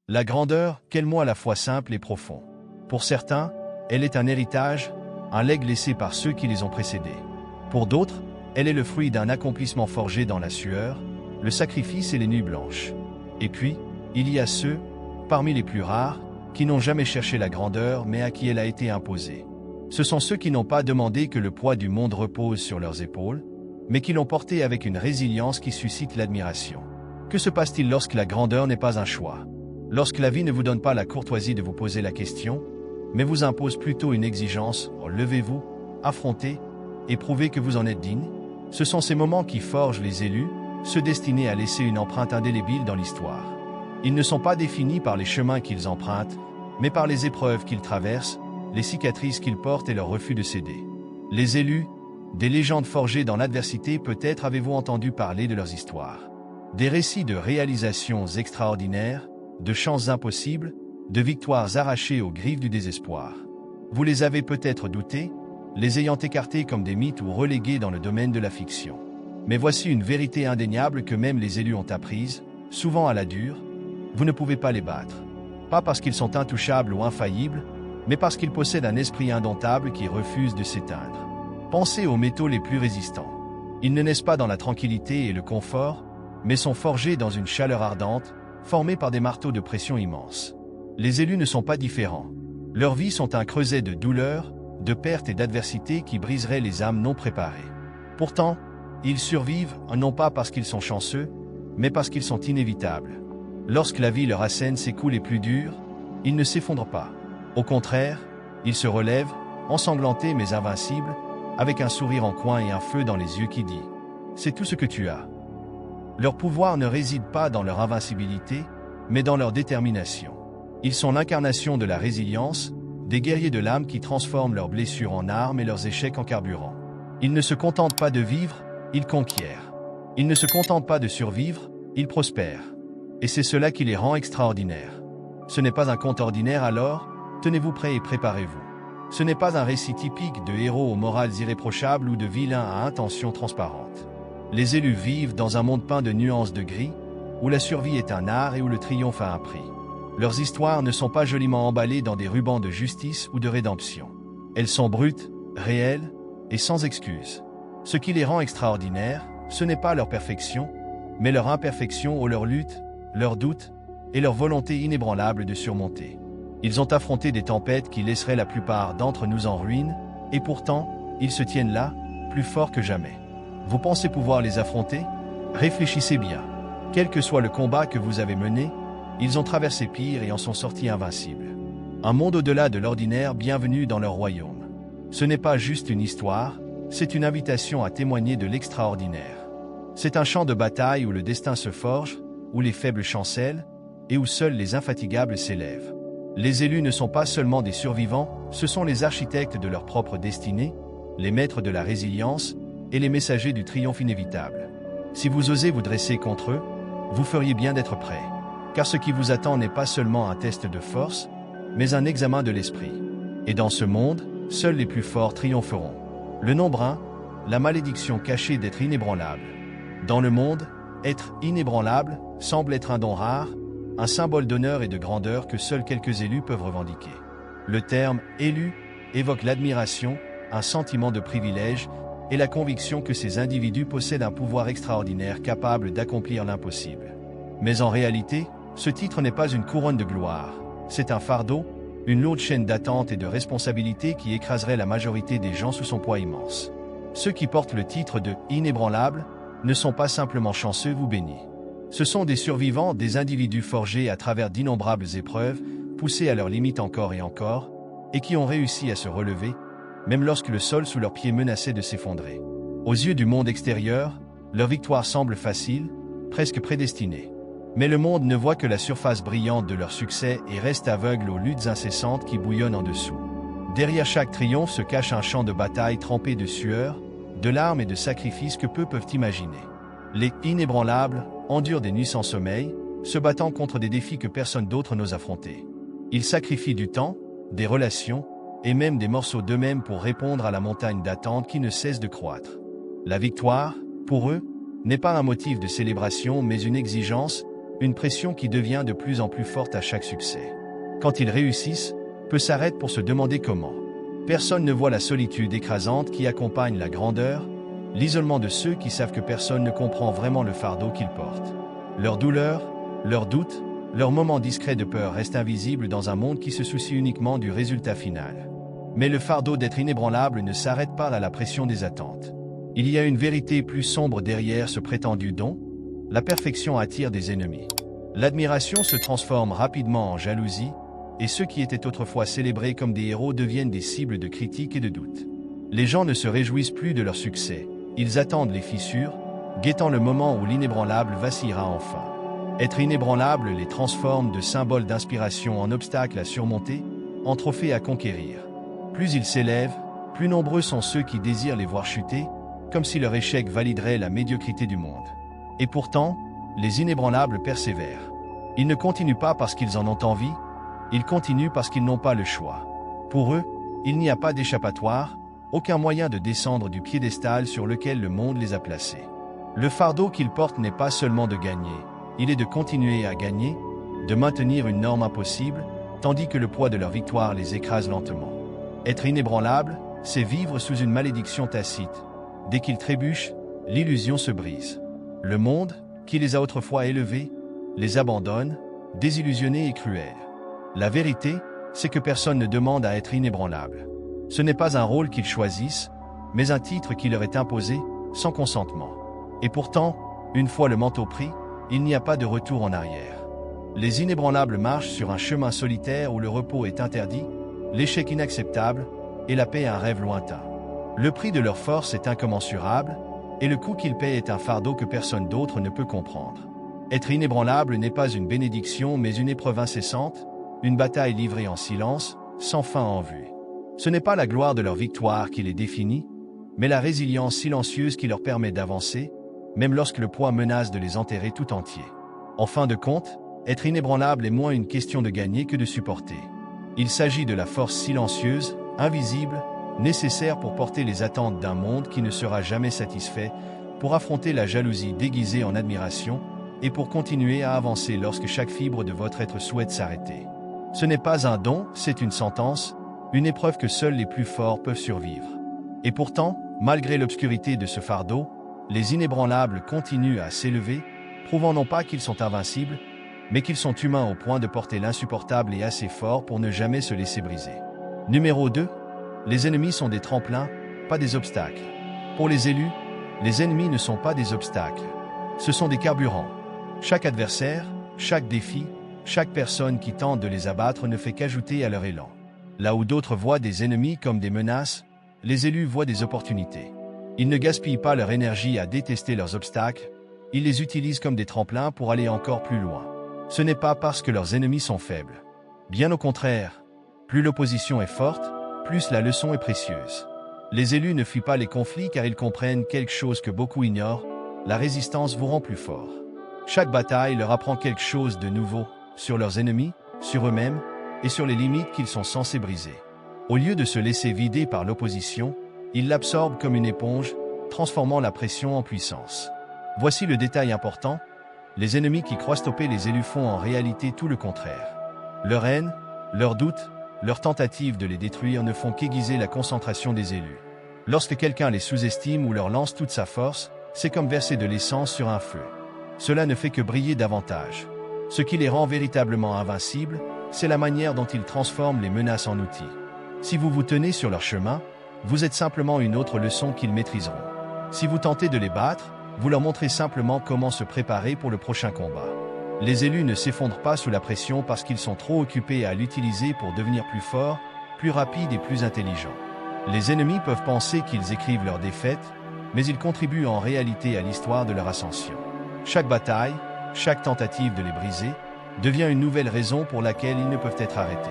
La grandeur, quel mot à la fois simple et profond. Pour certains, elle est un héritage, un legs laissé par ceux qui les ont précédés. Pour d'autres, elle est le fruit d'un accomplissement forgé dans la sueur, le sacrifice et les nuits blanches. Et puis, il y a ceux, parmi les plus rares, qui n'ont jamais cherché la grandeur mais à qui elle a été imposée. Ce sont ceux qui n'ont pas demandé que le poids du monde repose sur leurs épaules, mais qui l'ont porté avec une résilience qui suscite l'admiration. Que se passe-t-il lorsque la grandeur n'est pas un choix? Lorsque la vie ne vous donne pas la courtoisie de vous poser la question, mais vous impose plutôt une exigence, levez-vous, affrontez, et prouvez que vous en êtes digne? Ce sont ces moments qui forgent les élus, ceux destinés à laisser une empreinte indélébile dans l'histoire. Ils ne sont pas définis par les chemins qu'ils empruntent, mais par les épreuves qu'ils traversent, les cicatrices qu'ils portent et leur refus de céder. Les élus, des légendes forgées dans l'adversité, peut-être avez-vous entendu parler de leurs histoires. Des récits de réalisations extraordinaires, de chances impossibles, de victoires arrachées aux griffes du désespoir. Vous les avez peut-être doutés, les ayant écartés comme des mythes ou relégués dans le domaine de la fiction. Mais voici une vérité indéniable que même les élus ont apprise, souvent à la dure: vous ne pouvez pas les battre. Pas parce qu'ils sont intouchables ou infaillibles, mais parce qu'ils possèdent un esprit indomptable qui refuse de s'éteindre. Pensez aux métaux les plus résistants. Ils ne naissent pas dans la tranquillité et le confort, mais sont forgés dans une chaleur ardente, formés par des marteaux de pression immenses. Les élus ne sont pas différents. Leurs vies sont un creuset de douleurs, de pertes et d'adversités qui briseraient les âmes non préparées. Pourtant, ils survivent, non pas parce qu'ils sont chanceux, mais parce qu'ils sont inévitables. Lorsque la vie leur assène ses coups les plus durs, ils ne s'effondrent pas. Au contraire, ils se relèvent, ensanglantés mais invincibles, avec un sourire en coin et un feu dans les yeux qui dit « C'est tout ce que tu as ». Leur pouvoir ne réside pas dans leur invincibilité, mais dans leur détermination. Ils sont l'incarnation de la résilience, des guerriers de l'âme qui transforment leurs blessures en armes et leurs échecs en carburant. Ils ne se contentent pas de vivre, ils conquièrent. Ils ne se contentent pas de survivre, ils prospèrent. Et c'est cela qui les rend extraordinaires. Ce n'est pas un conte ordinaire alors, tenez-vous prêts et préparez-vous. Ce n'est pas un récit typique de héros aux morales irréprochables ou de vilains à intentions transparentes. Les élus vivent dans un monde peint de nuances de gris, où la survie est un art et où le triomphe a un prix. Leurs histoires ne sont pas joliment emballées dans des rubans de justice ou de rédemption. Elles sont brutes, réelles et sans excuse. Ce qui les rend extraordinaires, ce n'est pas leur perfection, mais leur imperfection ou leur lutte, leurs doutes et leur volonté inébranlable de surmonter. Ils ont affronté des tempêtes qui laisseraient la plupart d'entre nous en ruine, et pourtant, ils se tiennent là, plus forts que jamais. Vous pensez pouvoir les affronter? Réfléchissez bien. Quel que soit le combat que vous avez mené, ils ont traversé pire et en sont sortis invincibles. Un monde au-delà de l'ordinaire, bienvenue dans leur royaume. Ce n'est pas juste une histoire, c'est une invitation à témoigner de l'extraordinaire. C'est un champ de bataille où le destin se forge, où les faibles chancellent, et où seuls les infatigables s'élèvent. Les élus ne sont pas seulement des survivants, ce sont les architectes de leur propre destinée, les maîtres de la résilience et les messagers du triomphe inévitable. Si vous osez vous dresser contre eux, vous feriez bien d'être prêts. Car ce qui vous attend n'est pas seulement un test de force, mais un examen de l'esprit. Et dans ce monde, seuls les plus forts triompheront. Le nombre 1, la malédiction cachée d'être inébranlable. Dans le monde, être inébranlable semble être un don rare, un symbole d'honneur et de grandeur que seuls quelques élus peuvent revendiquer. Le terme « élu » évoque l'admiration, un sentiment de privilège et la conviction que ces individus possèdent un pouvoir extraordinaire capable d'accomplir l'impossible. Mais en réalité, ce titre n'est pas une couronne de gloire, c'est un fardeau, une lourde chaîne d'attente et de responsabilité qui écraserait la majorité des gens sous son poids immense. Ceux qui portent le titre de « inébranlable » ne sont pas simplement chanceux ou bénis. Ce sont des survivants, des individus forgés à travers d'innombrables épreuves, poussés à leurs limites encore et qui ont réussi à se relever, même lorsque le sol sous leurs pieds menaçait de s'effondrer. Aux yeux du monde extérieur, leur victoire semble facile, presque prédestinée. Mais le monde ne voit que la surface brillante de leur succès et reste aveugle aux luttes incessantes qui bouillonnent en dessous. Derrière chaque triomphe se cache un champ de bataille trempé de sueur, de larmes et de sacrifices que peu peuvent imaginer. Les inébranlables endurent des nuits sans sommeil, se battant contre des défis que personne d'autre n'ose affronter. Ils sacrifient du temps, des relations, et même des morceaux d'eux-mêmes pour répondre à la montagne d'attente qui ne cesse de croître. La victoire, pour eux, n'est pas un motif de célébration mais une exigence, une pression qui devient de plus en plus forte à chaque succès. Quand ils réussissent, peu s'arrêtent pour se demander comment. Personne ne voit la solitude écrasante qui accompagne la grandeur, l'isolement de ceux qui savent que personne ne comprend vraiment le fardeau qu'ils portent. Leur douleur, leurs doutes, leurs moments discrets de peur restent invisibles dans un monde qui se soucie uniquement du résultat final. Mais le fardeau d'être inébranlable ne s'arrête pas à la pression des attentes. Il y a une vérité plus sombre derrière ce prétendu don. La perfection attire des ennemis. L'admiration se transforme rapidement en jalousie, et ceux qui étaient autrefois célébrés comme des héros deviennent des cibles de critiques et de doutes. Les gens ne se réjouissent plus de leur succès, ils attendent les fissures, guettant le moment où l'inébranlable vacillera enfin. Être inébranlable les transforme de symboles d'inspiration en obstacles à surmonter, en trophées à conquérir. Plus ils s'élèvent, plus nombreux sont ceux qui désirent les voir chuter, comme si leur échec validerait la médiocrité du monde. Et pourtant, les inébranlables persévèrent. Ils ne continuent pas parce qu'ils en ont envie, ils continuent parce qu'ils n'ont pas le choix. Pour eux, il n'y a pas d'échappatoire, aucun moyen de descendre du piédestal sur lequel le monde les a placés. Le fardeau qu'ils portent n'est pas seulement de gagner, il est de continuer à gagner, de maintenir une norme impossible, tandis que le poids de leur victoire les écrase lentement. Être inébranlable, c'est vivre sous une malédiction tacite. Dès qu'ils trébuchent, l'illusion se brise. Le monde, qui les a autrefois élevés, les abandonne, désillusionnés et cruels. La vérité, c'est que personne ne demande à être inébranlable. Ce n'est pas un rôle qu'ils choisissent, mais un titre qui leur est imposé, sans consentement. Et pourtant, une fois le manteau pris, il n'y a pas de retour en arrière. Les inébranlables marchent sur un chemin solitaire où le repos est interdit, l'échec inacceptable, et la paix un rêve lointain. Le prix de leur force est incommensurable, et le coût qu'ils paient est un fardeau que personne d'autre ne peut comprendre. Être inébranlable n'est pas une bénédiction mais une épreuve incessante, une bataille livrée en silence, sans fin en vue. Ce n'est pas la gloire de leur victoire qui les définit, mais la résilience silencieuse qui leur permet d'avancer, même lorsque le poids menace de les enterrer tout entiers. En fin de compte, être inébranlable est moins une question de gagner que de supporter. Il s'agit de la force silencieuse, invisible, nécessaire pour porter les attentes d'un monde qui ne sera jamais satisfait, pour affronter la jalousie déguisée en admiration, et pour continuer à avancer lorsque chaque fibre de votre être souhaite s'arrêter. Ce n'est pas un don, c'est une sentence, une épreuve que seuls les plus forts peuvent survivre. Et pourtant, malgré l'obscurité de ce fardeau, les inébranlables continuent à s'élever, prouvant non pas qu'ils sont invincibles, mais qu'ils sont humains au point de porter l'insupportable et assez fort pour ne jamais se laisser briser. Numéro 2. Les ennemis sont des tremplins, pas des obstacles. Pour les élus, les ennemis ne sont pas des obstacles. Ce sont des carburants. Chaque adversaire, chaque défi, chaque personne qui tente de les abattre ne fait qu'ajouter à leur élan. Là où d'autres voient des ennemis comme des menaces, les élus voient des opportunités. Ils ne gaspillent pas leur énergie à détester leurs obstacles, ils les utilisent comme des tremplins pour aller encore plus loin. Ce n'est pas parce que leurs ennemis sont faibles. Bien au contraire, plus l'opposition est forte, plus la leçon est précieuse. Les élus ne fuient pas les conflits car ils comprennent quelque chose que beaucoup ignorent, la résistance vous rend plus fort. Chaque bataille leur apprend quelque chose de nouveau, sur leurs ennemis, sur eux-mêmes, et sur les limites qu'ils sont censés briser. Au lieu de se laisser vider par l'opposition, ils l'absorbent comme une éponge, transformant la pression en puissance. Voici le détail important, les ennemis qui croient stopper les élus font en réalité tout le contraire. Leur haine, leurs doutes, leurs tentatives de les détruire ne font qu'aiguiser la concentration des élus. Lorsque quelqu'un les sous-estime ou leur lance toute sa force, c'est comme verser de l'essence sur un feu. Cela ne fait que briller davantage. Ce qui les rend véritablement invincibles, c'est la manière dont ils transforment les menaces en outils. Si vous vous tenez sur leur chemin, vous êtes simplement une autre leçon qu'ils maîtriseront. Si vous tentez de les battre, vous leur montrez simplement comment se préparer pour le prochain combat. Les élus ne s'effondrent pas sous la pression parce qu'ils sont trop occupés à l'utiliser pour devenir plus forts, plus rapides et plus intelligents. Les ennemis peuvent penser qu'ils écrivent leur défaite, mais ils contribuent en réalité à l'histoire de leur ascension. Chaque bataille, chaque tentative de les briser, devient une nouvelle raison pour laquelle ils ne peuvent être arrêtés.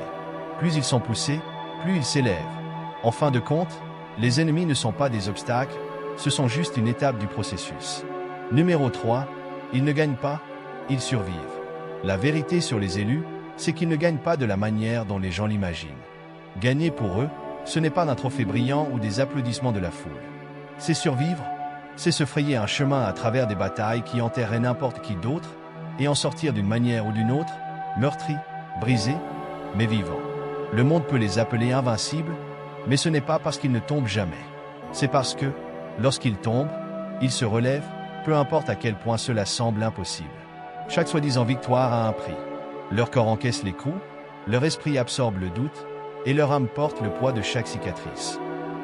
Plus ils sont poussés, plus ils s'élèvent. En fin de compte, les ennemis ne sont pas des obstacles, ce sont juste une étape du processus. Numéro 3, ils ne gagnent pas, ils survivent. La vérité sur les élus, c'est qu'ils ne gagnent pas de la manière dont les gens l'imaginent. Gagner pour eux, ce n'est pas un trophée brillant ou des applaudissements de la foule. C'est survivre, c'est se frayer un chemin à travers des batailles qui enterreraient n'importe qui d'autre, et en sortir d'une manière ou d'une autre, meurtris, brisés, mais vivants. Le monde peut les appeler invincibles, mais ce n'est pas parce qu'ils ne tombent jamais. C'est parce que, lorsqu'ils tombent, ils se relèvent, peu importe à quel point cela semble impossible. Chaque soi-disant victoire a un prix. Leur corps encaisse les coups, leur esprit absorbe le doute, et leur âme porte le poids de chaque cicatrice.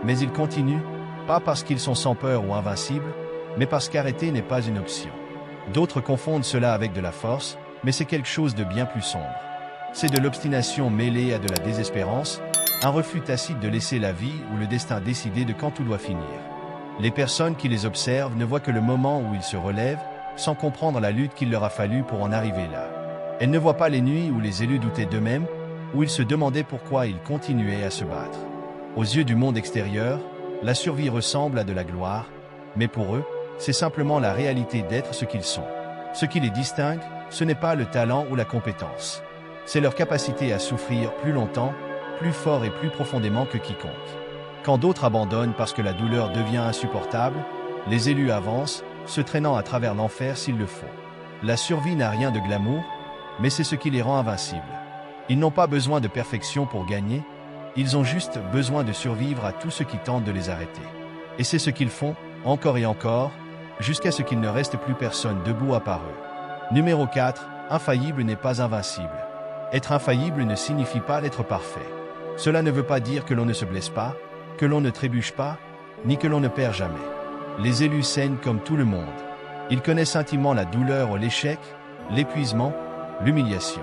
Mais ils continuent, pas parce qu'ils sont sans peur ou invincibles, mais parce qu'arrêter n'est pas une option. D'autres confondent cela avec de la force, mais c'est quelque chose de bien plus sombre. C'est de l'obstination mêlée à de la désespérance, un refus tacite de laisser la vie ou le destin décider de quand tout doit finir. Les personnes qui les observent ne voient que le moment où ils se relèvent, sans comprendre la lutte qu'il leur a fallu pour en arriver là. Elles ne voient pas les nuits où les élus doutaient d'eux-mêmes, où ils se demandaient pourquoi ils continuaient à se battre. Aux yeux du monde extérieur, la survie ressemble à de la gloire, mais pour eux, c'est simplement la réalité d'être ce qu'ils sont. Ce qui les distingue, ce n'est pas le talent ou la compétence. C'est leur capacité à souffrir plus longtemps, plus fort et plus profondément que quiconque. Quand d'autres abandonnent parce que la douleur devient insupportable, les élus avancent, se traînant à travers l'enfer s'il le faut. La survie n'a rien de glamour, mais c'est ce qui les rend invincibles. Ils n'ont pas besoin de perfection pour gagner, ils ont juste besoin de survivre à tout ce qui tente de les arrêter. Et c'est ce qu'ils font, encore et encore, jusqu'à ce qu'il ne reste plus personne debout à part eux. Numéro 4, infaillible n'est pas invincible. Être infaillible ne signifie pas l'être parfait. Cela ne veut pas dire que l'on ne se blesse pas, que l'on ne trébuche pas, ni que l'on ne perd jamais. Les élus saignent comme tout le monde. Ils connaissent intimement la douleur ou l'échec, l'épuisement, l'humiliation.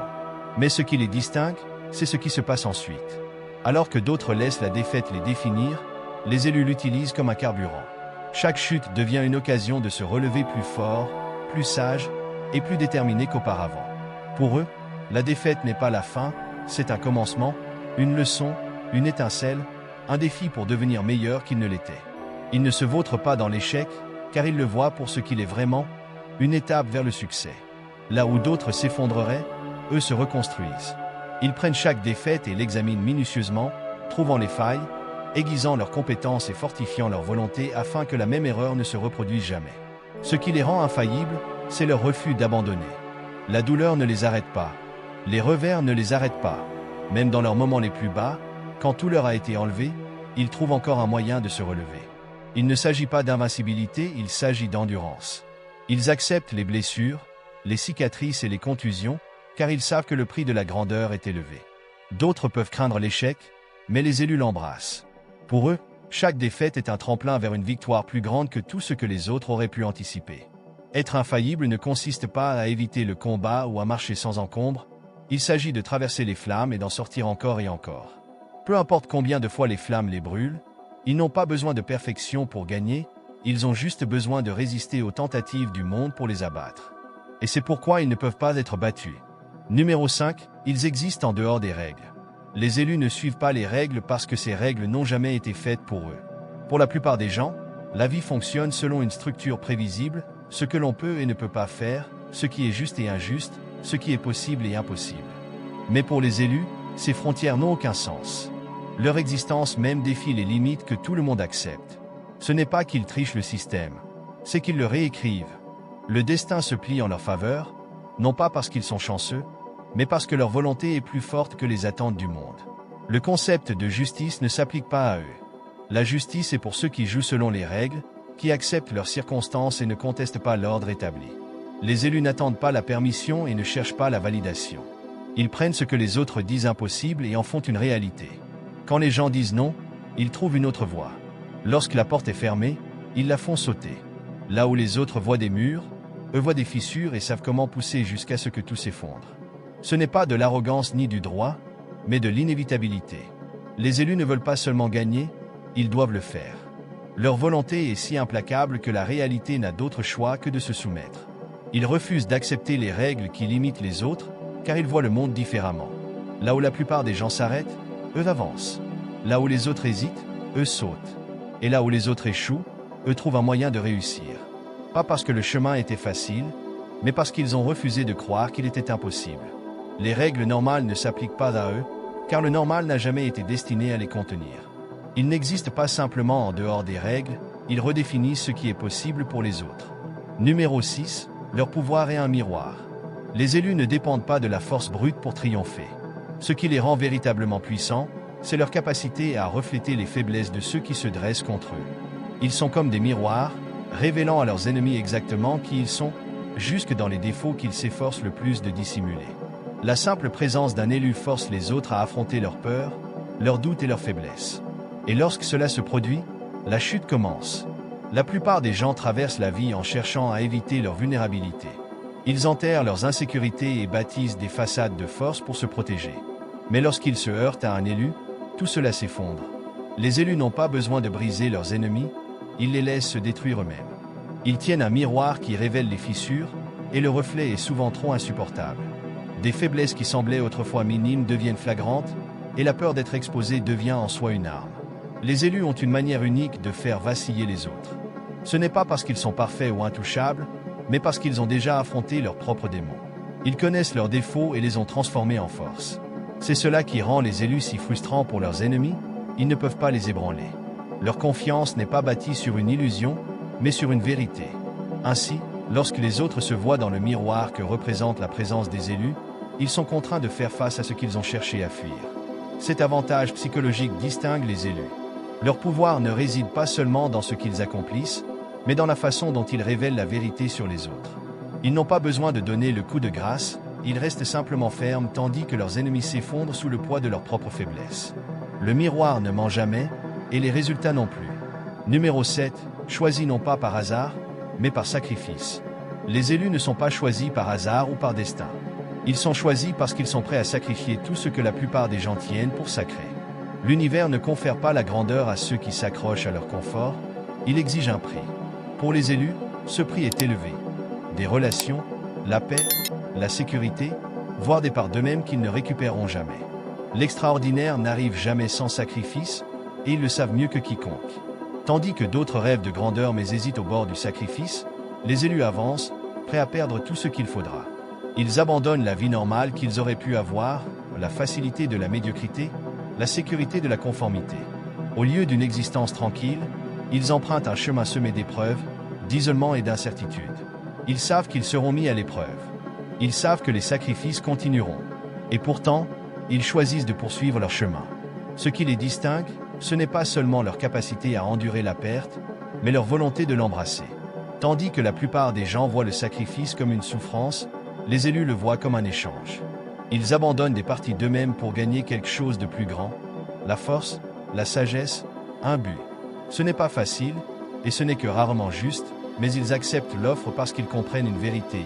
Mais ce qui les distingue, c'est ce qui se passe ensuite. Alors que d'autres laissent la défaite les définir, les élus l'utilisent comme un carburant. Chaque chute devient une occasion de se relever plus fort, plus sage et plus déterminé qu'auparavant. Pour eux, la défaite n'est pas la fin, c'est un commencement, une leçon, une étincelle, un défi pour devenir meilleur qu'ils ne l'étaient. Ils ne se vautrent pas dans l'échec, car ils le voient pour ce qu'il est vraiment, une étape vers le succès. Là où d'autres s'effondreraient, eux se reconstruisent. Ils prennent chaque défaite et l'examinent minutieusement, trouvant les failles, aiguisant leurs compétences et fortifiant leur volonté afin que la même erreur ne se reproduise jamais. Ce qui les rend infaillibles, c'est leur refus d'abandonner. La douleur ne les arrête pas. Les revers ne les arrêtent pas. Même dans leurs moments les plus bas, quand tout leur a été enlevé, ils trouvent encore un moyen de se relever. Il ne s'agit pas d'invincibilité, il s'agit d'endurance. Ils acceptent les blessures, les cicatrices et les contusions, car ils savent que le prix de la grandeur est élevé. D'autres peuvent craindre l'échec, mais les élus l'embrassent. Pour eux, chaque défaite est un tremplin vers une victoire plus grande que tout ce que les autres auraient pu anticiper. Être infaillible ne consiste pas à éviter le combat ou à marcher sans encombre, il s'agit de traverser les flammes et d'en sortir encore et encore. Peu importe combien de fois les flammes les brûlent, ils n'ont pas besoin de perfection pour gagner, ils ont juste besoin de résister aux tentatives du monde pour les abattre. Et c'est pourquoi ils ne peuvent pas être battus. Numéro 5, ils existent en dehors des règles. Les élus ne suivent pas les règles parce que ces règles n'ont jamais été faites pour eux. Pour la plupart des gens, la vie fonctionne selon une structure prévisible, ce que l'on peut et ne peut pas faire, ce qui est juste et injuste, ce qui est possible et impossible. Mais pour les élus, ces frontières n'ont aucun sens. Leur existence même défie les limites que tout le monde accepte. Ce n'est pas qu'ils trichent le système, c'est qu'ils le réécrivent. Le destin se plie en leur faveur, non pas parce qu'ils sont chanceux, mais parce que leur volonté est plus forte que les attentes du monde. Le concept de justice ne s'applique pas à eux. La justice est pour ceux qui jouent selon les règles, qui acceptent leurs circonstances et ne contestent pas l'ordre établi. Les élus n'attendent pas la permission et ne cherchent pas la validation. Ils prennent ce que les autres disent impossible et en font une réalité. Quand les gens disent non, ils trouvent une autre voie. Lorsque la porte est fermée, ils la font sauter. Là où les autres voient des murs, eux voient des fissures et savent comment pousser jusqu'à ce que tout s'effondre. Ce n'est pas de l'arrogance ni du droit, mais de l'inévitabilité. Les élus ne veulent pas seulement gagner, ils doivent le faire. Leur volonté est si implacable que la réalité n'a d'autre choix que de se soumettre. Ils refusent d'accepter les règles qui limitent les autres, car ils voient le monde différemment. Là où la plupart des gens s'arrêtent, eux avancent. Là où les autres hésitent, eux sautent. Et là où les autres échouent, eux trouvent un moyen de réussir. Pas parce que le chemin était facile, mais parce qu'ils ont refusé de croire qu'il était impossible. Les règles normales ne s'appliquent pas à eux, car le normal n'a jamais été destiné à les contenir. Ils n'existent pas simplement en dehors des règles, ils redéfinissent ce qui est possible pour les autres. Numéro 6, leur pouvoir est un miroir. Les élus ne dépendent pas de la force brute pour triompher. Ce qui les rend véritablement puissants, c'est leur capacité à refléter les faiblesses de ceux qui se dressent contre eux. Ils sont comme des miroirs, révélant à leurs ennemis exactement qui ils sont, jusque dans les défauts qu'ils s'efforcent le plus de dissimuler. La simple présence d'un élu force les autres à affronter leurs peurs, leurs doutes et leurs faiblesses. Et lorsque cela se produit, la chute commence. La plupart des gens traversent la vie en cherchant à éviter leur vulnérabilité. Ils enterrent leurs insécurités et bâtissent des façades de force pour se protéger. Mais lorsqu'ils se heurtent à un élu, tout cela s'effondre. Les élus n'ont pas besoin de briser leurs ennemis, ils les laissent se détruire eux-mêmes. Ils tiennent un miroir qui révèle les fissures, et le reflet est souvent trop insupportable. Des faiblesses qui semblaient autrefois minimes deviennent flagrantes, et la peur d'être exposé devient en soi une arme. Les élus ont une manière unique de faire vaciller les autres. Ce n'est pas parce qu'ils sont parfaits ou intouchables, mais parce qu'ils ont déjà affronté leurs propres démons. Ils connaissent leurs défauts et les ont transformés en force. C'est cela qui rend les élus si frustrants pour leurs ennemis, ils ne peuvent pas les ébranler. Leur confiance n'est pas bâtie sur une illusion, mais sur une vérité. Ainsi, lorsque les autres se voient dans le miroir que représente la présence des élus, ils sont contraints de faire face à ce qu'ils ont cherché à fuir. Cet avantage psychologique distingue les élus. Leur pouvoir ne réside pas seulement dans ce qu'ils accomplissent, mais dans la façon dont ils révèlent la vérité sur les autres. Ils n'ont pas besoin de donner le coup de grâce, ils restent simplement fermes tandis que leurs ennemis s'effondrent sous le poids de leurs propres faiblesses. Le miroir ne ment jamais, et les résultats non plus. Numéro 7, choisis non pas par hasard, mais par sacrifice. Les élus ne sont pas choisis par hasard ou par destin. Ils sont choisis parce qu'ils sont prêts à sacrifier tout ce que la plupart des gens tiennent pour sacré. L'univers ne confère pas la grandeur à ceux qui s'accrochent à leur confort, il exige un prix. Pour les élus, ce prix est élevé. Des relations, la paix, la sécurité, voire des parts d'eux-mêmes qu'ils ne récupéreront jamais. L'extraordinaire n'arrive jamais sans sacrifice, et ils le savent mieux que quiconque. Tandis que d'autres rêvent de grandeur mais hésitent au bord du sacrifice, les élus avancent, prêts à perdre tout ce qu'il faudra. Ils abandonnent la vie normale qu'ils auraient pu avoir, la facilité de la médiocrité, la sécurité de la conformité. Au lieu d'une existence tranquille, ils empruntent un chemin semé d'épreuves, d'isolement et d'incertitude. Ils savent qu'ils seront mis à l'épreuve. Ils savent que les sacrifices continueront. Et pourtant, ils choisissent de poursuivre leur chemin. Ce qui les distingue, ce n'est pas seulement leur capacité à endurer la perte, mais leur volonté de l'embrasser. Tandis que la plupart des gens voient le sacrifice comme une souffrance, les élus le voient comme un échange. Ils abandonnent des parties d'eux-mêmes pour gagner quelque chose de plus grand, la force, la sagesse, un but. Ce n'est pas facile, et ce n'est que rarement juste, mais ils acceptent l'offre parce qu'ils comprennent une vérité.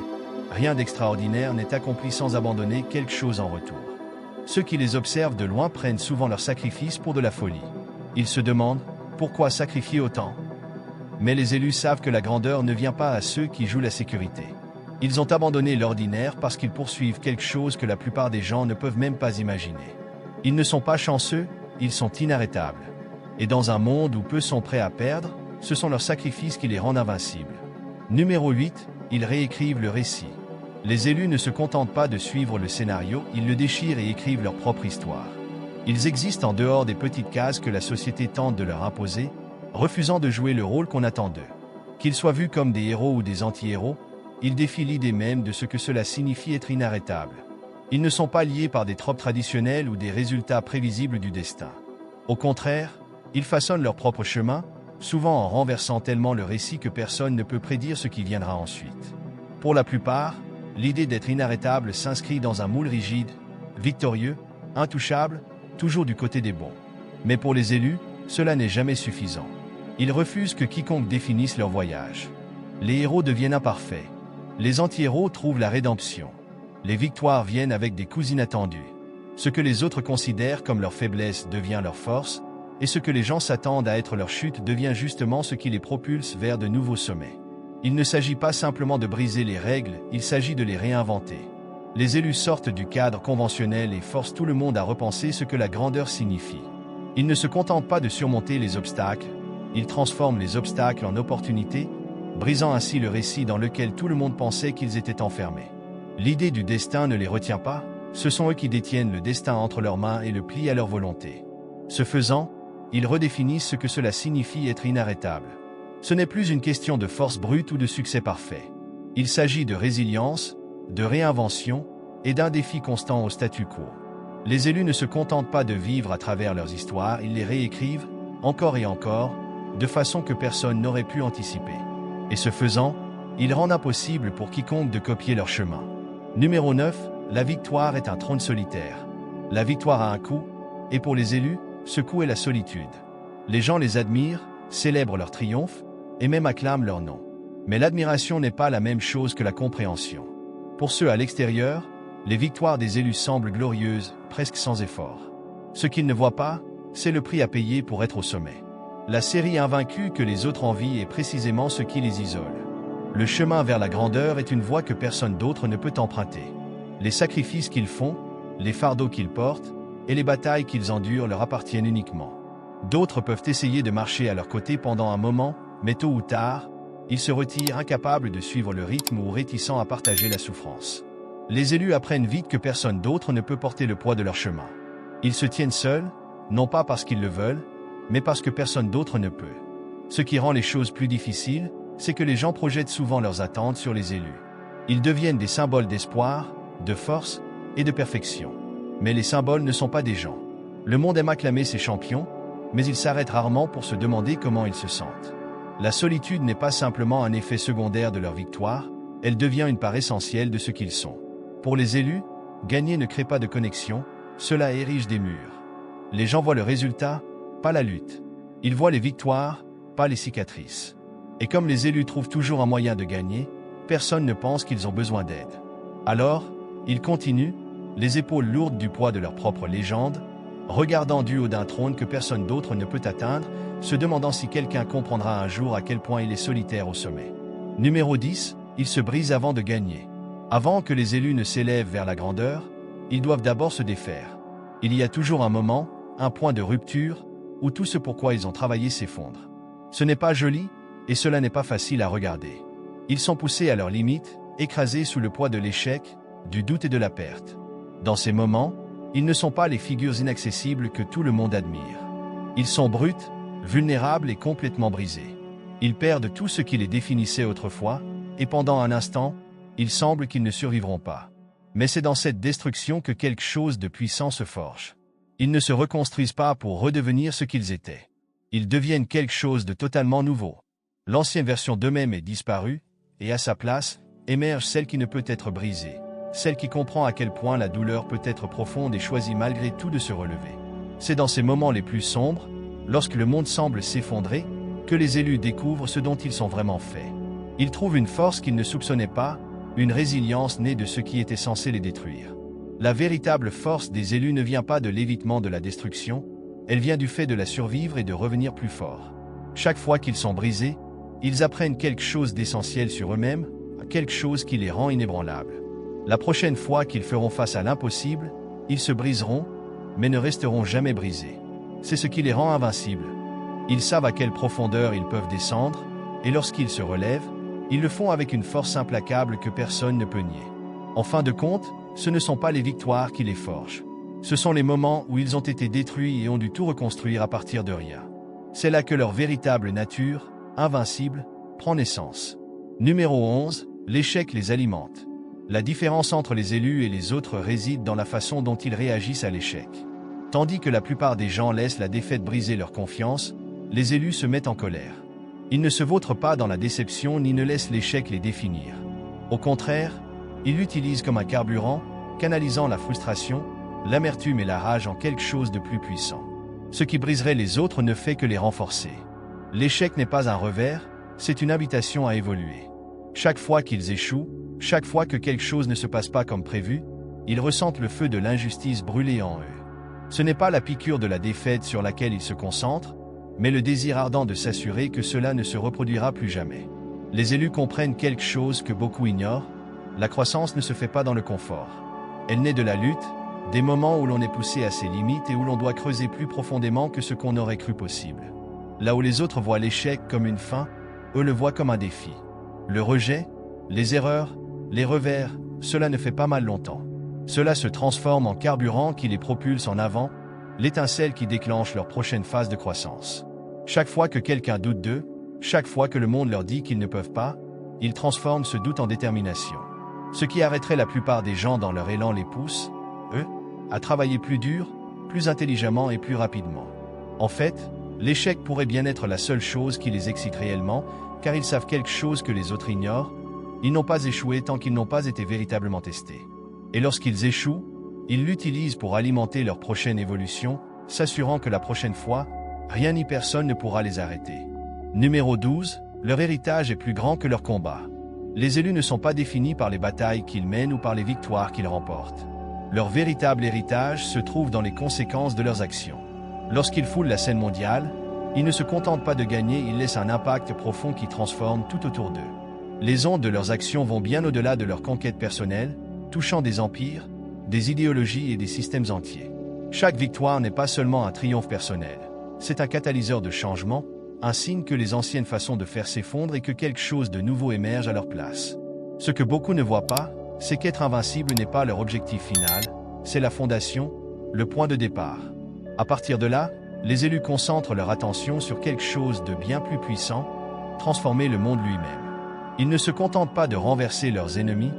Rien d'extraordinaire n'est accompli sans abandonner quelque chose en retour. Ceux qui les observent de loin prennent souvent leur sacrifice pour de la folie. Ils se demandent, pourquoi sacrifier autant? Mais les élus savent que la grandeur ne vient pas à ceux qui jouent la sécurité. Ils ont abandonné l'ordinaire parce qu'ils poursuivent quelque chose que la plupart des gens ne peuvent même pas imaginer. Ils ne sont pas chanceux, ils sont inarrêtables. Et dans un monde où peu sont prêts à perdre, ce sont leurs sacrifices qui les rendent invincibles. Numéro 8, ils réécrivent le récit. Les élus ne se contentent pas de suivre le scénario, ils le déchirent et écrivent leur propre histoire. Ils existent en dehors des petites cases que la société tente de leur imposer, refusant de jouer le rôle qu'on attend d'eux. Qu'ils soient vus comme des héros ou des anti-héros, ils défient l'idée même de ce que cela signifie être inarrêtable. Ils ne sont pas liés par des tropes traditionnelles ou des résultats prévisibles du destin. Au contraire, ils façonnent leur propre chemin, souvent en renversant tellement le récit que personne ne peut prédire ce qui viendra ensuite. Pour la plupart, l'idée d'être inarrêtable s'inscrit dans un moule rigide, victorieux, intouchable, toujours du côté des bons. Mais pour les élus, cela n'est jamais suffisant. Ils refusent que quiconque définisse leur voyage. Les héros deviennent imparfaits. Les anti-héros trouvent la rédemption. Les victoires viennent avec des coups inattendus. Ce que les autres considèrent comme leur faiblesse devient leur force, et ce que les gens s'attendent à être leur chute devient justement ce qui les propulse vers de nouveaux sommets. Il ne s'agit pas simplement de briser les règles, il s'agit de les réinventer. Les élus sortent du cadre conventionnel et forcent tout le monde à repenser ce que la grandeur signifie. Ils ne se contentent pas de surmonter les obstacles, ils transforment les obstacles en opportunités, brisant ainsi le récit dans lequel tout le monde pensait qu'ils étaient enfermés. L'idée du destin ne les retient pas, ce sont eux qui détiennent le destin entre leurs mains et le plient à leur volonté. Ce faisant, ils redéfinissent ce que cela signifie être inarrêtable. Ce n'est plus une question de force brute ou de succès parfait. Il s'agit de résilience, de réinvention et d'un défi constant au statu quo. Les élus ne se contentent pas de vivre à travers leurs histoires, ils les réécrivent, encore et encore, de façon que personne n'aurait pu anticiper. Et ce faisant, ils rendent impossible pour quiconque de copier leur chemin. Numéro 9, la victoire est un trône solitaire. La victoire a un coût, et pour les élus, ce coût est la solitude. Les gens les admirent, célèbrent leur triomphe, et même acclament leur nom. Mais l'admiration n'est pas la même chose que la compréhension. Pour ceux à l'extérieur, les victoires des élus semblent glorieuses, presque sans effort. Ce qu'ils ne voient pas, c'est le prix à payer pour être au sommet. La série invaincue que les autres envient est précisément ce qui les isole. Le chemin vers la grandeur est une voie que personne d'autre ne peut emprunter. Les sacrifices qu'ils font, les fardeaux qu'ils portent, et les batailles qu'ils endurent leur appartiennent uniquement. D'autres peuvent essayer de marcher à leur côté pendant un moment, mais tôt ou tard, ils se retirent incapables de suivre le rythme ou réticents à partager la souffrance. Les élus apprennent vite que personne d'autre ne peut porter le poids de leur chemin. Ils se tiennent seuls, non pas parce qu'ils le veulent, mais parce que personne d'autre ne peut. Ce qui rend les choses plus difficiles, c'est que les gens projettent souvent leurs attentes sur les élus. Ils deviennent des symboles d'espoir, de force et de perfection. Mais les symboles ne sont pas des gens. Le monde aime acclamer ses champions, mais il s'arrête rarement pour se demander comment ils se sentent. La solitude n'est pas simplement un effet secondaire de leur victoire, elle devient une part essentielle de ce qu'ils sont. Pour les élus, gagner ne crée pas de connexion, cela érige des murs. Les gens voient le résultat, pas la lutte. Ils voient les victoires, pas les cicatrices. Et comme les élus trouvent toujours un moyen de gagner, personne ne pense qu'ils ont besoin d'aide. Alors, ils continuent, les épaules lourdes du poids de leur propre légende, regardant du haut d'un trône que personne d'autre ne peut atteindre, se demandant si quelqu'un comprendra un jour à quel point il est solitaire au sommet. Numéro 10, ils se brisent avant de gagner. Avant que les élus ne s'élèvent vers la grandeur, ils doivent d'abord se défaire. Il y a toujours un moment, un point de rupture, où tout ce pourquoi ils ont travaillé s'effondre. Ce n'est pas joli, et cela n'est pas facile à regarder. Ils sont poussés à leurs limites, écrasés sous le poids de l'échec, du doute et de la perte. Dans ces moments, ils ne sont pas les figures inaccessibles que tout le monde admire. Ils sont bruts, vulnérables et complètement brisés. Ils perdent tout ce qui les définissait autrefois, et pendant un instant, il semble qu'ils ne survivront pas. Mais c'est dans cette destruction que quelque chose de puissant se forge. Ils ne se reconstruisent pas pour redevenir ce qu'ils étaient. Ils deviennent quelque chose de totalement nouveau. L'ancienne version d'eux-mêmes est disparue, et à sa place, émerge celle qui ne peut être brisée, celle qui comprend à quel point la douleur peut être profonde et choisit malgré tout de se relever. C'est dans ces moments les plus sombres, lorsque le monde semble s'effondrer, que les élus découvrent ce dont ils sont vraiment faits. Ils trouvent une force qu'ils ne soupçonnaient pas, une résilience née de ce qui était censé les détruire. La véritable force des élus ne vient pas de l'évitement de la destruction, elle vient du fait de la survivre et de revenir plus fort. Chaque fois qu'ils sont brisés, ils apprennent quelque chose d'essentiel sur eux-mêmes, quelque chose qui les rend inébranlables. La prochaine fois qu'ils feront face à l'impossible, ils se briseront, mais ne resteront jamais brisés. C'est ce qui les rend invincibles. Ils savent à quelle profondeur ils peuvent descendre, et lorsqu'ils se relèvent, ils le font avec une force implacable que personne ne peut nier. En fin de compte, ce ne sont pas les victoires qui les forgent. Ce sont les moments où ils ont été détruits et ont dû tout reconstruire à partir de rien. C'est là que leur véritable nature, invincible, prend naissance. Numéro 11, l'échec les alimente. La différence entre les élus et les autres réside dans la façon dont ils réagissent à l'échec. Tandis que la plupart des gens laissent la défaite briser leur confiance, les élus se mettent en colère. Ils ne se vautrent pas dans la déception ni ne laissent l'échec les définir. Au contraire, ils l'utilisent comme un carburant, canalisant la frustration, l'amertume et la rage en quelque chose de plus puissant. Ce qui briserait les autres ne fait que les renforcer. L'échec n'est pas un revers, c'est une invitation à évoluer. Chaque fois qu'ils échouent, chaque fois que quelque chose ne se passe pas comme prévu, ils ressentent le feu de l'injustice brûler en eux. Ce n'est pas la piqûre de la défaite sur laquelle ils se concentrent, mais le désir ardent de s'assurer que cela ne se reproduira plus jamais. Les élus comprennent quelque chose que beaucoup ignorent, la croissance ne se fait pas dans le confort. Elle naît de la lutte, des moments où l'on est poussé à ses limites et où l'on doit creuser plus profondément que ce qu'on aurait cru possible. Là où les autres voient l'échec comme une fin, eux le voient comme un défi. Le rejet, les erreurs, les revers, cela ne fait pas mal longtemps. Cela se transforme en carburant qui les propulse en avant, l'étincelle qui déclenche leur prochaine phase de croissance. Chaque fois que quelqu'un doute d'eux, chaque fois que le monde leur dit qu'ils ne peuvent pas, ils transforment ce doute en détermination. Ce qui arrêterait la plupart des gens dans leur élan les pousse, eux, à travailler plus dur, plus intelligemment et plus rapidement. En fait, l'échec pourrait bien être la seule chose qui les excite réellement, car ils savent quelque chose que les autres ignorent. Ils n'ont pas échoué tant qu'ils n'ont pas été véritablement testés. Et lorsqu'ils échouent, ils l'utilisent pour alimenter leur prochaine évolution, s'assurant que la prochaine fois, rien ni personne ne pourra les arrêter. Numéro 12. Leur héritage est plus grand que leur combat. Les élus ne sont pas définis par les batailles qu'ils mènent ou par les victoires qu'ils remportent. Leur véritable héritage se trouve dans les conséquences de leurs actions. Lorsqu'ils foulent la scène mondiale, ils ne se contentent pas de gagner, ils laissent un impact profond qui transforme tout autour d'eux. Les ondes de leurs actions vont bien au-delà de leurs conquêtes personnelles, touchant des empires, des idéologies et des systèmes entiers. Chaque victoire n'est pas seulement un triomphe personnel. C'est un catalyseur de changement, un signe que les anciennes façons de faire s'effondrent et que quelque chose de nouveau émerge à leur place. Ce que beaucoup ne voient pas, c'est qu'être invincible n'est pas leur objectif final, c'est la fondation, le point de départ. À partir de là, les élus concentrent leur attention sur quelque chose de bien plus puissant, transformer le monde lui-même. Ils ne se contentent pas de renverser leurs ennemis,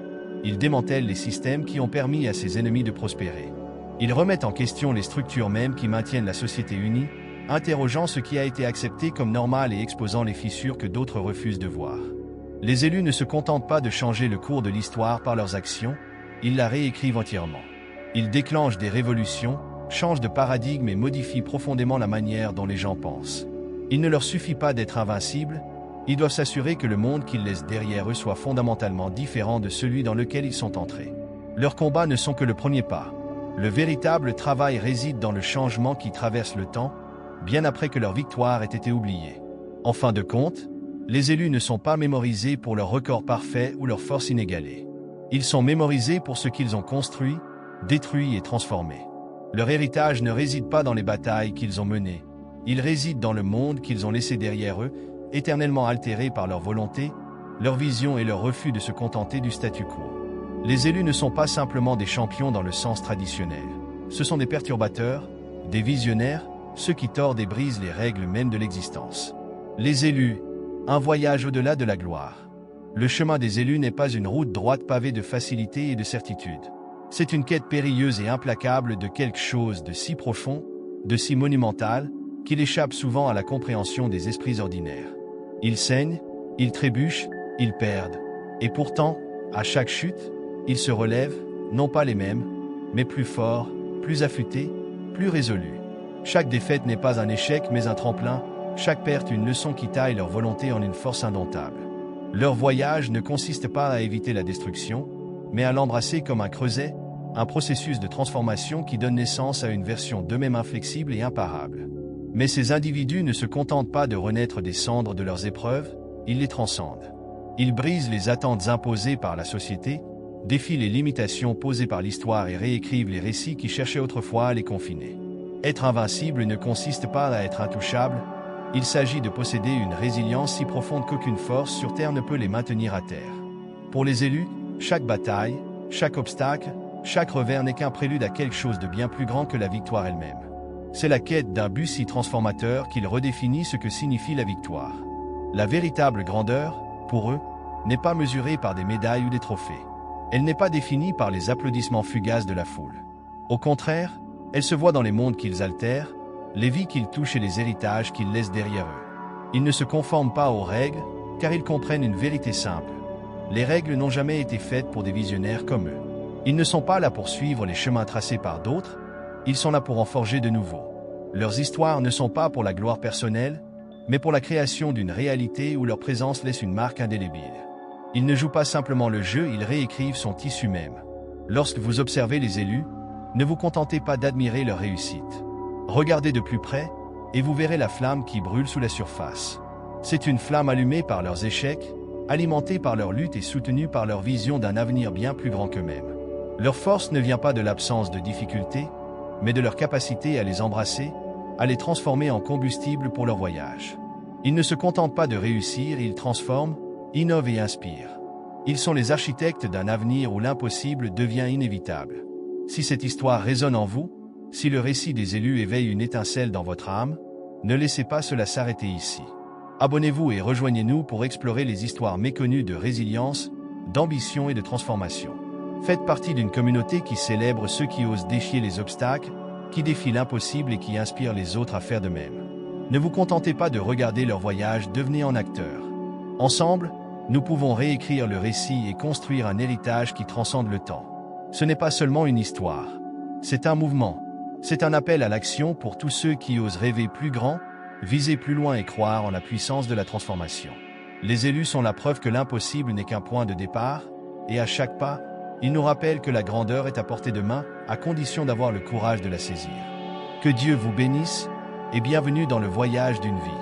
ils démantèlent les systèmes qui ont permis à ces ennemis de prospérer. Ils remettent en question les structures mêmes qui maintiennent la société unie, interrogeant ce qui a été accepté comme normal et exposant les fissures que d'autres refusent de voir. Les élus ne se contentent pas de changer le cours de l'histoire par leurs actions, ils la réécrivent entièrement. Ils déclenchent des révolutions, changent de paradigme et modifient profondément la manière dont les gens pensent. Il ne leur suffit pas d'être invincibles, ils doivent s'assurer que le monde qu'ils laissent derrière eux soit fondamentalement différent de celui dans lequel ils sont entrés. Leurs combats ne sont que le premier pas. Le véritable travail réside dans le changement qui traverse le temps, bien après que leur victoire ait été oubliée. En fin de compte, les élus ne sont pas mémorisés pour leur record parfait ou leur force inégalée. Ils sont mémorisés pour ce qu'ils ont construit, détruit et transformé. Leur héritage ne réside pas dans les batailles qu'ils ont menées. Il réside dans le monde qu'ils ont laissé derrière eux, éternellement altéré par leur volonté, leur vision et leur refus de se contenter du statu quo. Les élus ne sont pas simplement des champions dans le sens traditionnel. Ce sont des perturbateurs, des visionnaires, ceux qui tordent et brisent les règles mêmes de l'existence. Les élus, un voyage au-delà de la gloire. Le chemin des élus n'est pas une route droite pavée de facilité et de certitude. C'est une quête périlleuse et implacable de quelque chose de si profond, de si monumental, qu'il échappe souvent à la compréhension des esprits ordinaires. Ils saignent, ils trébuchent, ils perdent. Et pourtant, à chaque chute, ils se relèvent, non pas les mêmes, mais plus forts, plus affûtés, plus résolus. Chaque défaite n'est pas un échec mais un tremplin, chaque perte une leçon qui taille leur volonté en une force indomptable. Leur voyage ne consiste pas à éviter la destruction, mais à l'embrasser comme un creuset, un processus de transformation qui donne naissance à une version d'eux-mêmes inflexible et imparable. Mais ces individus ne se contentent pas de renaître des cendres de leurs épreuves, ils les transcendent. Ils brisent les attentes imposées par la société, défient les limitations posées par l'histoire et réécrivent les récits qui cherchaient autrefois à les confiner. Être invincible ne consiste pas à être intouchable, il s'agit de posséder une résilience si profonde qu'aucune force sur Terre ne peut les maintenir à terre. Pour les élus, chaque bataille, chaque obstacle, chaque revers n'est qu'un prélude à quelque chose de bien plus grand que la victoire elle-même. C'est la quête d'un but si transformateur qu'il redéfinit ce que signifie la victoire. La véritable grandeur, pour eux, n'est pas mesurée par des médailles ou des trophées. Elle n'est pas définie par les applaudissements fugaces de la foule. Au contraire, elle se voit dans les mondes qu'ils altèrent, les vies qu'ils touchent et les héritages qu'ils laissent derrière eux. Ils ne se conforment pas aux règles, car ils comprennent une vérité simple. Les règles n'ont jamais été faites pour des visionnaires comme eux. Ils ne sont pas là pour suivre les chemins tracés par d'autres, ils sont là pour en forger de nouveaux. Leurs histoires ne sont pas pour la gloire personnelle, mais pour la création d'une réalité où leur présence laisse une marque indélébile. Ils ne jouent pas simplement le jeu, ils réécrivent son tissu même. Lorsque vous observez les élus, ne vous contentez pas d'admirer leur réussite. Regardez de plus près, et vous verrez la flamme qui brûle sous la surface. C'est une flamme allumée par leurs échecs, alimentée par leur lutte et soutenue par leur vision d'un avenir bien plus grand qu'eux-mêmes. Leur force ne vient pas de l'absence de difficultés, mais de leur capacité à les embrasser, à les transformer en combustible pour leur voyage. Ils ne se contentent pas de réussir, ils transforment, innovent et inspirent. Ils sont les architectes d'un avenir où l'impossible devient inévitable. Si cette histoire résonne en vous, si le récit des élus éveille une étincelle dans votre âme, ne laissez pas cela s'arrêter ici. Abonnez-vous et rejoignez-nous pour explorer les histoires méconnues de résilience, d'ambition et de transformation. Faites partie d'une communauté qui célèbre ceux qui osent défier les obstacles, qui défient l'impossible et qui inspirent les autres à faire de même. Ne vous contentez pas de regarder leur voyage, devenez en acteurs. Ensemble, nous pouvons réécrire le récit et construire un héritage qui transcende le temps. Ce n'est pas seulement une histoire, c'est un mouvement. C'est un appel à l'action pour tous ceux qui osent rêver plus grand, viser plus loin et croire en la puissance de la transformation. Les élus sont la preuve que l'impossible n'est qu'un point de départ, et à chaque pas, ils nous rappellent que la grandeur est à portée de main, à condition d'avoir le courage de la saisir. Que Dieu vous bénisse, et bienvenue dans le voyage d'une vie.